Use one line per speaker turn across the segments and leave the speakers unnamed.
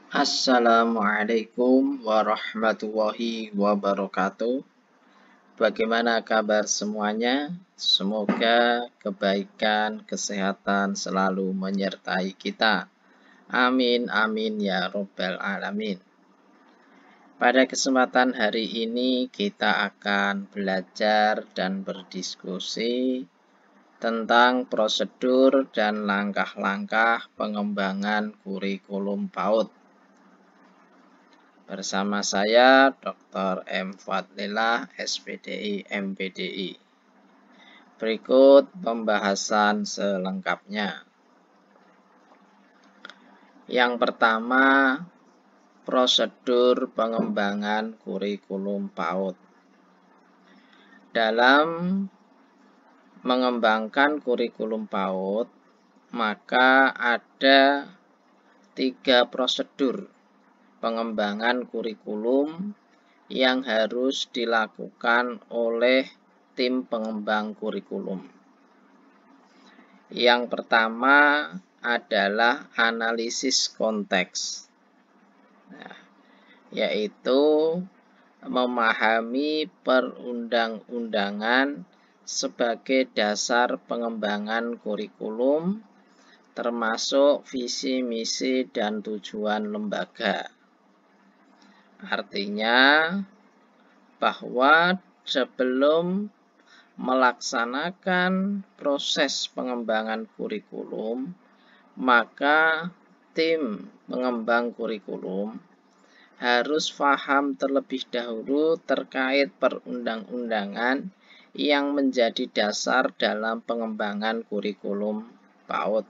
Assalamualaikum warahmatullahi wabarakatuh. Bagaimana kabar semuanya? Semoga kebaikan, kesehatan selalu menyertai kita. Amin, amin ya robbal alamin. Pada kesempatan hari ini kita akan belajar dan berdiskusi tentang prosedur dan langkah-langkah pengembangan kurikulum PAUD. Bersama saya Dr. M. Fadlillah, SPDI, MPDI. Berikut pembahasan selengkapnya. Yang pertama, prosedur pengembangan kurikulum PAUD. Dalam mengembangkan kurikulum PAUD, maka ada 3 prosedur pengembangan kurikulum yang harus dilakukan oleh tim pengembang kurikulum. Yang pertama adalah analisis konteks, yaitu memahami perundang-undangan sebagai dasar pengembangan kurikulum, termasuk visi, misi, dan tujuan lembaga. Artinya bahwa sebelum melaksanakan proses pengembangan kurikulum, maka tim pengembang kurikulum harus paham terlebih dahulu terkait perundang-undangan yang menjadi dasar dalam pengembangan kurikulum PAUD.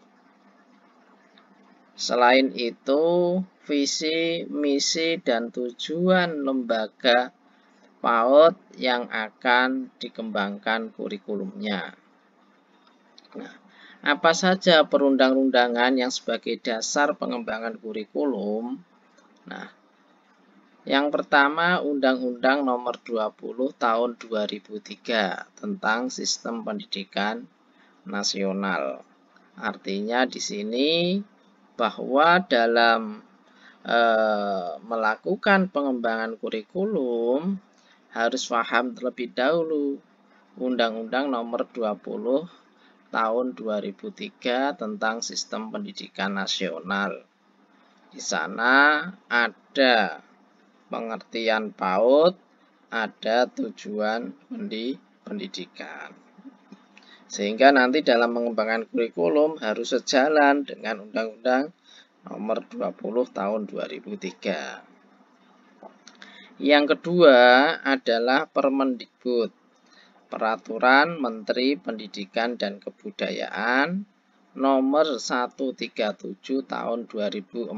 Selain itu, visi, misi, dan tujuan lembaga PAUD yang akan dikembangkan kurikulumnya. Nah, apa saja perundang-undangan yang sebagai dasar pengembangan kurikulum? Nah, yang pertama Undang-Undang Nomor 20 Tahun 2003 tentang Sistem Pendidikan Nasional. Artinya di sini bahwa dalam melakukan pengembangan kurikulum harus paham terlebih dahulu Undang-Undang Nomor 20 Tahun 2003 tentang Sistem Pendidikan Nasional. Di sana ada pengertian PAUD, ada tujuan pendidikan. Sehingga nanti dalam mengembangkan kurikulum harus sejalan dengan Undang-Undang Nomor 20 Tahun 2003. Yang kedua adalah Permendikbud, Peraturan Menteri Pendidikan dan Kebudayaan Nomor 137 Tahun 2014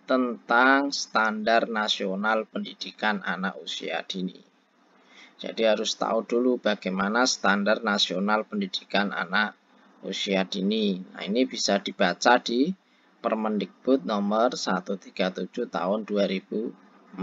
tentang Standar Nasional Pendidikan Anak Usia Dini. Jadi harus tahu dulu bagaimana standar nasional pendidikan anak usia dini. Nah, ini bisa dibaca di Permendikbud nomor 137 tahun 2014.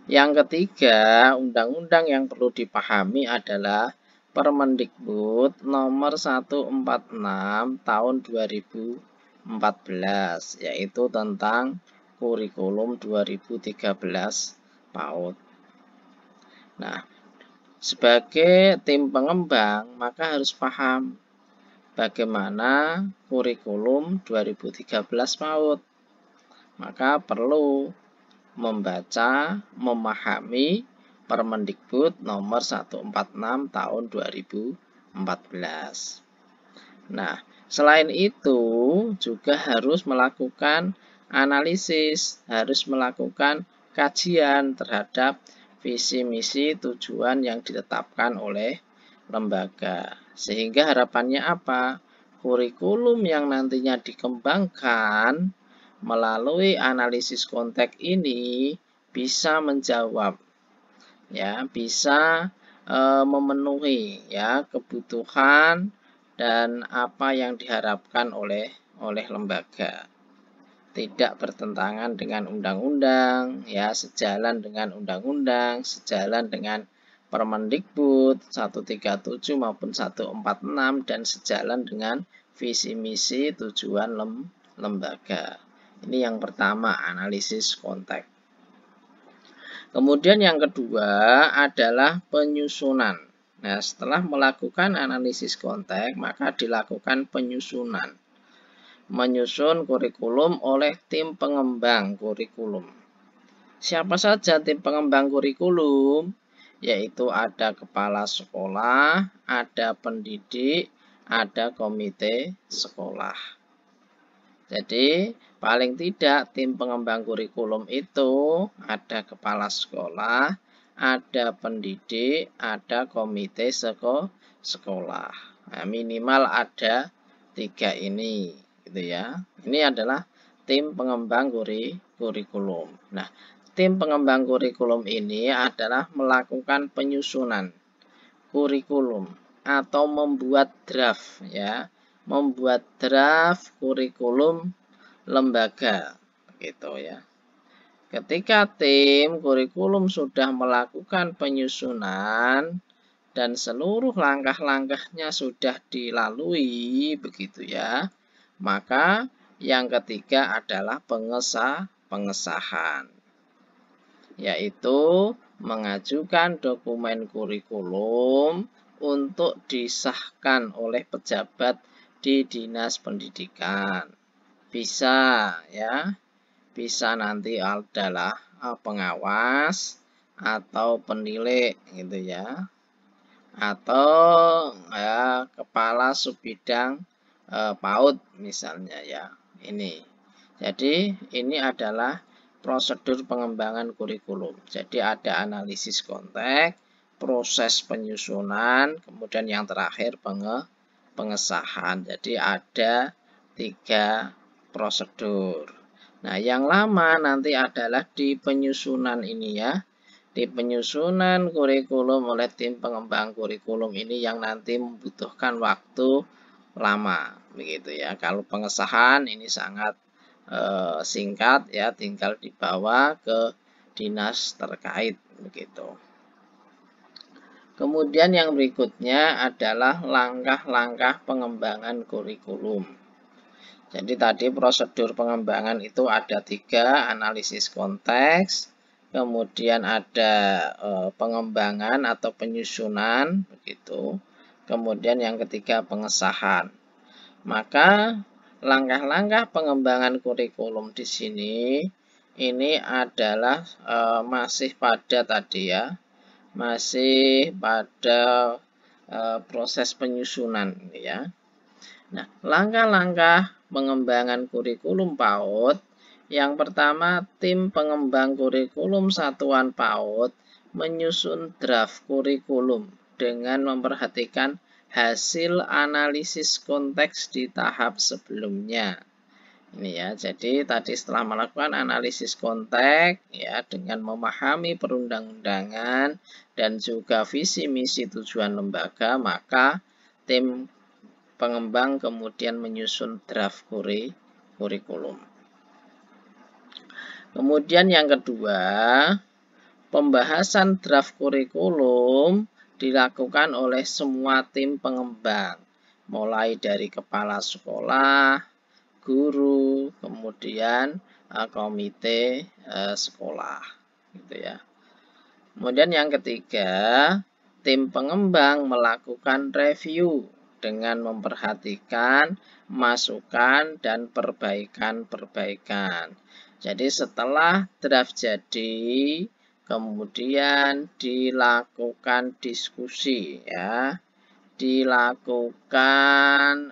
Yang ketiga, undang-undang yang perlu dipahami adalah Permendikbud nomor 146 tahun 2014, yaitu tentang kurikulum 2013 PAUD. Nah, sebagai tim pengembang, maka harus paham bagaimana kurikulum 2013 PAUD. Maka perlu membaca, memahami Permendikbud nomor 146 tahun 2014. Nah, selain itu juga harus melakukan analisis, harus melakukan kajian terhadap visi, misi, tujuan yang ditetapkan oleh lembaga. Sehingga harapannya apa? Kurikulum yang nantinya dikembangkan melalui analisis konteks ini bisa menjawab, ya, bisa memenuhi ya kebutuhan dan apa yang diharapkan oleh lembaga. Tidak bertentangan dengan undang-undang, ya, sejalan dengan undang-undang, sejalan dengan Permendikbud 137 maupun 146 dan sejalan dengan visi misi tujuan lembaga. Ini yang pertama, analisis konteks. Kemudian yang kedua adalah penyusunan. Nah, setelah melakukan analisis konteks, maka dilakukan penyusunan. Menyusun kurikulum oleh tim pengembang kurikulum. Siapa saja tim pengembang kurikulum? Yaitu ada kepala sekolah, ada pendidik, ada komite sekolah. Jadi, paling tidak tim pengembang kurikulum itu ada kepala sekolah, ada pendidik, ada komite sekolah. Nah, minimal ada 3 ini, gitu ya. Ini adalah tim pengembang kurikulum. Nah, tim pengembang kurikulum ini adalah melakukan penyusunan kurikulum atau membuat draft, ya. Membuat draft kurikulum lembaga, gitu ya. Ketika tim kurikulum sudah melakukan penyusunan dan seluruh langkah-langkahnya sudah dilalui, begitu ya, maka yang ketiga adalah pengesahan, yaitu mengajukan dokumen kurikulum untuk disahkan oleh pejabat di Dinas Pendidikan. Bisa ya, bisa nanti adalah pengawas atau penilai gitu ya, atau ya kepala subbidang PAUD misalnya ya. Ini. Jadi ini adalah prosedur pengembangan kurikulum. Jadi ada analisis konteks, proses penyusunan, kemudian yang terakhir pengesahan. Jadi ada 3 prosedur. Nah, yang lama nanti adalah di penyusunan ini ya. Di penyusunan kurikulum oleh tim pengembang kurikulum ini yang nanti membutuhkan waktu lama, begitu ya. Kalau pengesahan ini sangat singkat ya, tinggal dibawa ke dinas terkait, begitu. Kemudian yang berikutnya adalah langkah-langkah pengembangan kurikulum. Jadi tadi prosedur pengembangan itu ada 3, analisis konteks, kemudian ada pengembangan atau penyusunan, begitu. Kemudian yang ketiga pengesahan. Maka langkah-langkah pengembangan kurikulum di sini ini adalah masih pada tadi ya, masih pada proses penyusunan ya. Nah, langkah-langkah pengembangan kurikulum PAUD, yang pertama tim pengembang kurikulum satuan PAUD menyusun draft kurikulum dengan memperhatikan hasil analisis konteks di tahap sebelumnya. Ini ya, jadi tadi setelah melakukan analisis konteks ya dengan memahami perundang-undangan dan juga visi misi tujuan lembaga, maka tim pengembang kemudian menyusun draft kurikulum. Kemudian yang kedua, pembahasan draft kurikulum dilakukan oleh semua tim pengembang, mulai dari kepala sekolah, guru, kemudian komite sekolah, gitu ya. Kemudian yang ketiga, tim pengembang melakukan review dengan memperhatikan masukan dan perbaikan-perbaikan. Jadi setelah draft jadi, kemudian dilakukan diskusi ya, dilakukan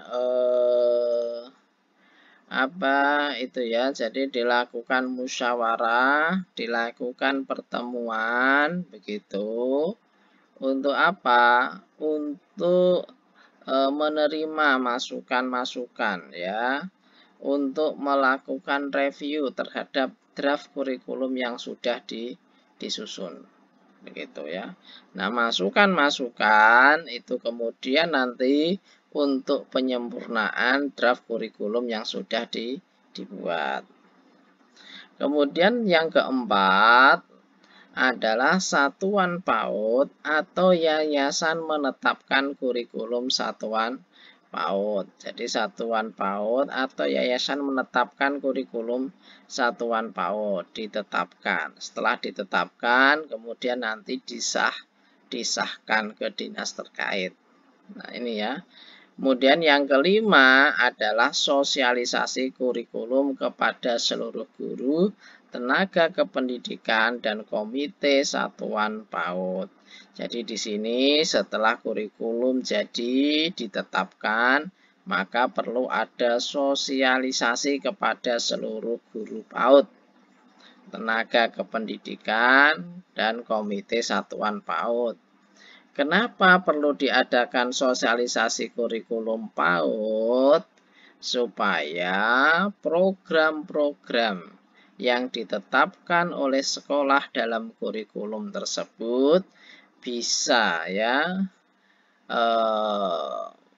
jadi dilakukan musyawarah, dilakukan pertemuan, begitu. Untuk apa? Untuk menerima masukan-masukan ya, untuk melakukan review terhadap draft kurikulum yang sudah disusun, begitu ya. Nah, masukan-masukan itu kemudian nanti untuk penyempurnaan draft kurikulum yang sudah dibuat. Kemudian yang keempat adalah satuan PAUD atau yayasan menetapkan kurikulum satuan PAUD. Jadi satuan PAUD atau yayasan menetapkan kurikulum satuan PAUD, ditetapkan. Setelah ditetapkan, kemudian nanti disahkan ke dinas terkait. Nah, ini ya. Kemudian yang kelima adalah sosialisasi kurikulum kepada seluruh guru, tenaga kependidikan, dan komite satuan PAUD. Jadi di sini setelah kurikulum jadi ditetapkan, maka perlu ada sosialisasi kepada seluruh guru PAUD, tenaga kependidikan, dan komite satuan PAUD. Kenapa perlu diadakan sosialisasi kurikulum PAUD? Supaya program-program yang ditetapkan oleh sekolah dalam kurikulum tersebut bisa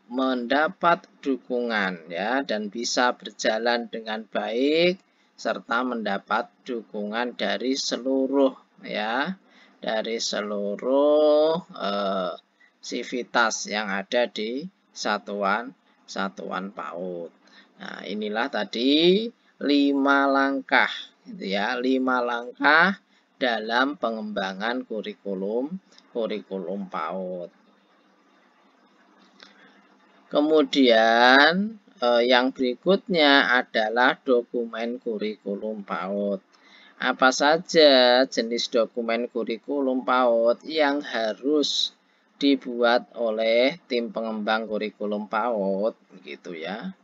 mendapat dukungan dan bisa berjalan dengan baik serta mendapat dukungan dari seluruh sivitas yang ada di satuan PAUD. Nah, inilah tadi 5 langkah 5 langkah dalam pengembangan kurikulum PAUD. Kemudian yang berikutnya adalah dokumen kurikulum PAUD. Apa saja jenis dokumen kurikulum PAUD yang harus dibuat oleh tim pengembang kurikulum PAUD, gitu ya.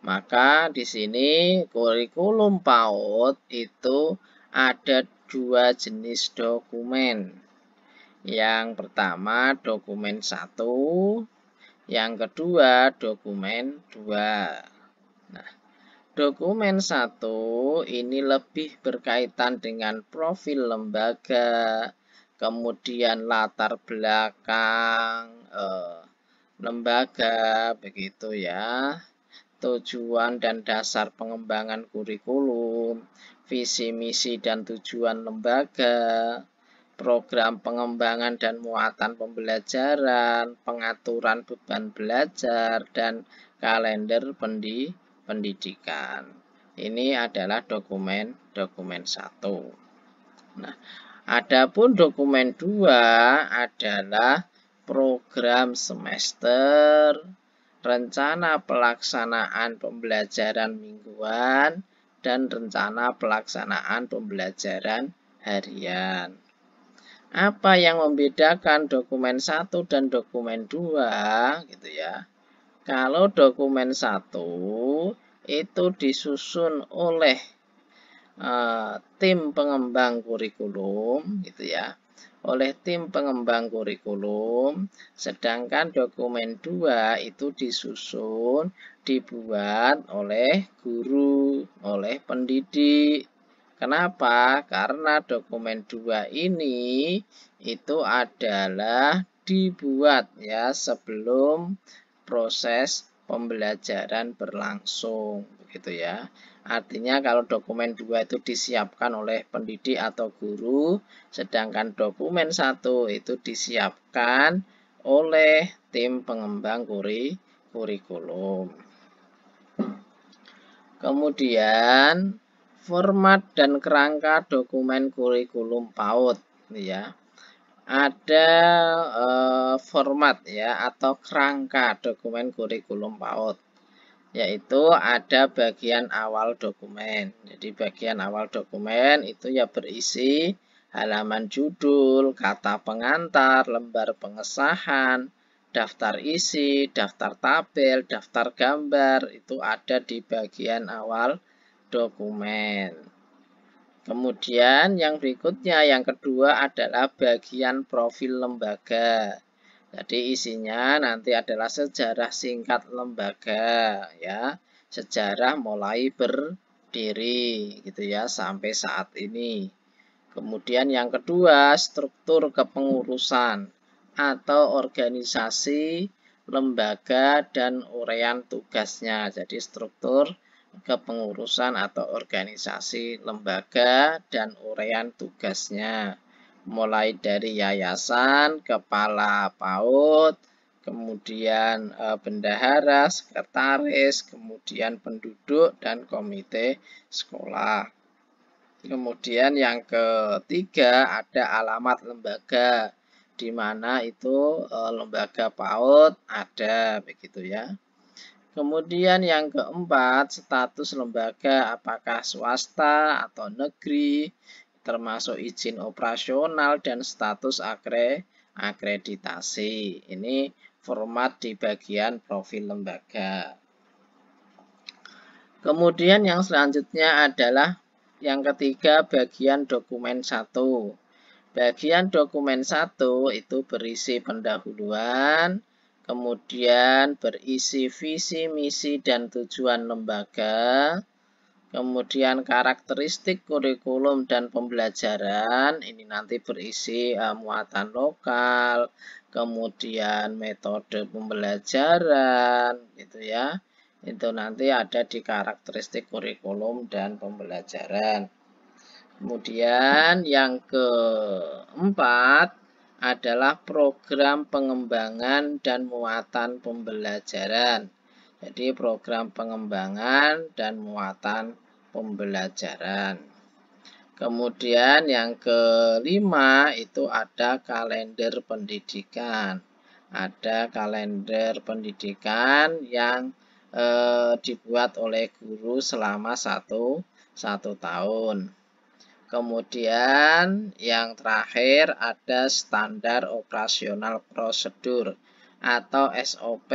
Maka di sini kurikulum PAUD itu ada 2 jenis dokumen. Yang pertama dokumen 1, yang kedua dokumen 2. Nah, dokumen 1 ini lebih berkaitan dengan profil lembaga, kemudian latar belakang lembaga, begitu ya. Tujuan dan dasar pengembangan kurikulum, visi misi dan tujuan lembaga, program pengembangan dan muatan pembelajaran, pengaturan beban belajar, dan kalender pendidikan. Ini adalah dokumen 1. Nah, adapun dokumen 2 adalah program semester, rencana pelaksanaan pembelajaran mingguan, dan rencana pelaksanaan pembelajaran harian. Apa yang membedakan dokumen 1 dan dokumen 2 gitu ya. Kalau dokumen 1 itu disusun oleh tim pengembang kurikulum gitu ya. Oleh tim pengembang kurikulum, sedangkan dokumen 2 itu dibuat oleh guru, oleh pendidik. Kenapa? Karena dokumen 2 ini itu adalah dibuat sebelum proses pembelajaran berlangsung, begitu ya. Artinya kalau dokumen 2 itu disiapkan oleh pendidik atau guru, sedangkan dokumen 1 itu disiapkan oleh tim pengembang kurikulum. Kemudian format dan kerangka dokumen kurikulum PAUD ya. Ada format atau kerangka dokumen kurikulum PAUD, yaitu ada bagian awal dokumen. Jadi bagian awal dokumen itu berisi halaman judul, kata pengantar, lembar pengesahan, daftar isi, daftar tabel, daftar gambar, itu ada di bagian awal dokumen. Kemudian yang berikutnya, yang kedua adalah bagian profil lembaga. Jadi isinya nanti adalah sejarah singkat lembaga sejarah mulai berdiri gitu sampai saat ini. Kemudian yang kedua, struktur kepengurusan atau organisasi lembaga dan uraian tugasnya. Jadi struktur kepengurusan atau organisasi lembaga dan uraian tugasnya. Mulai dari yayasan, kepala PAUD, kemudian bendahara, sekretaris, kemudian penduduk, dan komite sekolah. Kemudian yang ketiga ada alamat lembaga, di mana itu lembaga PAUD ada, begitu ya. Kemudian yang keempat, status lembaga apakah swasta atau negeri, termasuk izin operasional dan status akreditasi. Ini format di bagian profil lembaga. Kemudian yang selanjutnya adalah yang ketiga bagian dokumen 1. Bagian dokumen 1 itu berisi pendahuluan, kemudian berisi visi, misi, dan tujuan lembaga, kemudian karakteristik kurikulum dan pembelajaran, ini nanti berisi muatan lokal, kemudian metode pembelajaran, gitu ya. Itu nanti ada di karakteristik kurikulum dan pembelajaran. Kemudian yang keempat adalah program pengembangan dan muatan pembelajaran. Jadi program pengembangan dan muatan pembelajaran. Kemudian yang kelima itu ada kalender pendidikan. Ada kalender pendidikan yang dibuat oleh guru selama satu tahun. Kemudian yang terakhir ada standar operasional prosedur atau SOP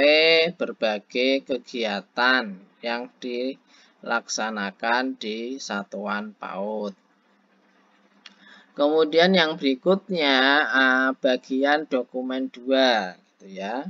berbagai kegiatan yang dilaksanakan di satuan PAUD. Kemudian yang berikutnya bagian dokumen 2 gitu ya.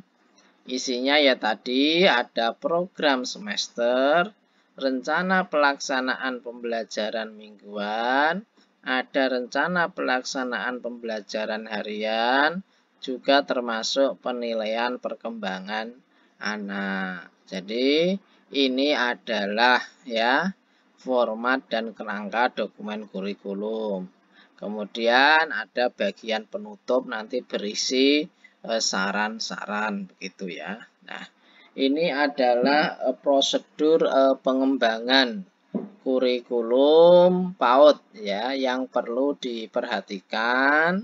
Isinya ya tadi ada program semester, rencana pelaksanaan pembelajaran mingguan, ada rencana pelaksanaan pembelajaran harian, juga termasuk penilaian perkembangan anak. Jadi ini adalah ya format dan kerangka dokumen kurikulum. Kemudian ada bagian penutup nanti berisi saran-saran begitu ya. Nah, ini adalah prosedur pengembangan kurikulum PAUD ya yang perlu diperhatikan,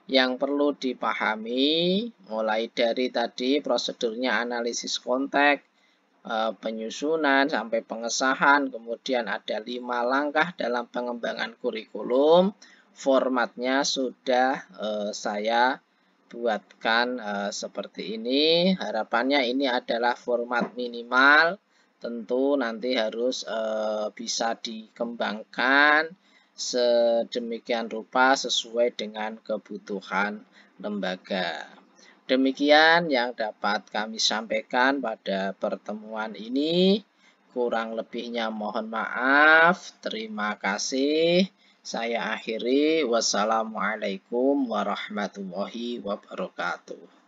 yang perlu dipahami mulai dari tadi prosedurnya analisis konteks, penyusunan sampai pengesahan, kemudian ada 5 langkah dalam pengembangan kurikulum. Formatnya sudah saya buatkan seperti ini. Harapannya ini adalah format minimal. Tentu nanti harus bisa dikembangkan sedemikian rupa sesuai dengan kebutuhan lembaga. Demikian yang dapat kami sampaikan pada pertemuan ini. Kurang lebihnya mohon maaf. Terima kasih. Saya akhiri. Wassalamualaikum warahmatullahi wabarakatuh.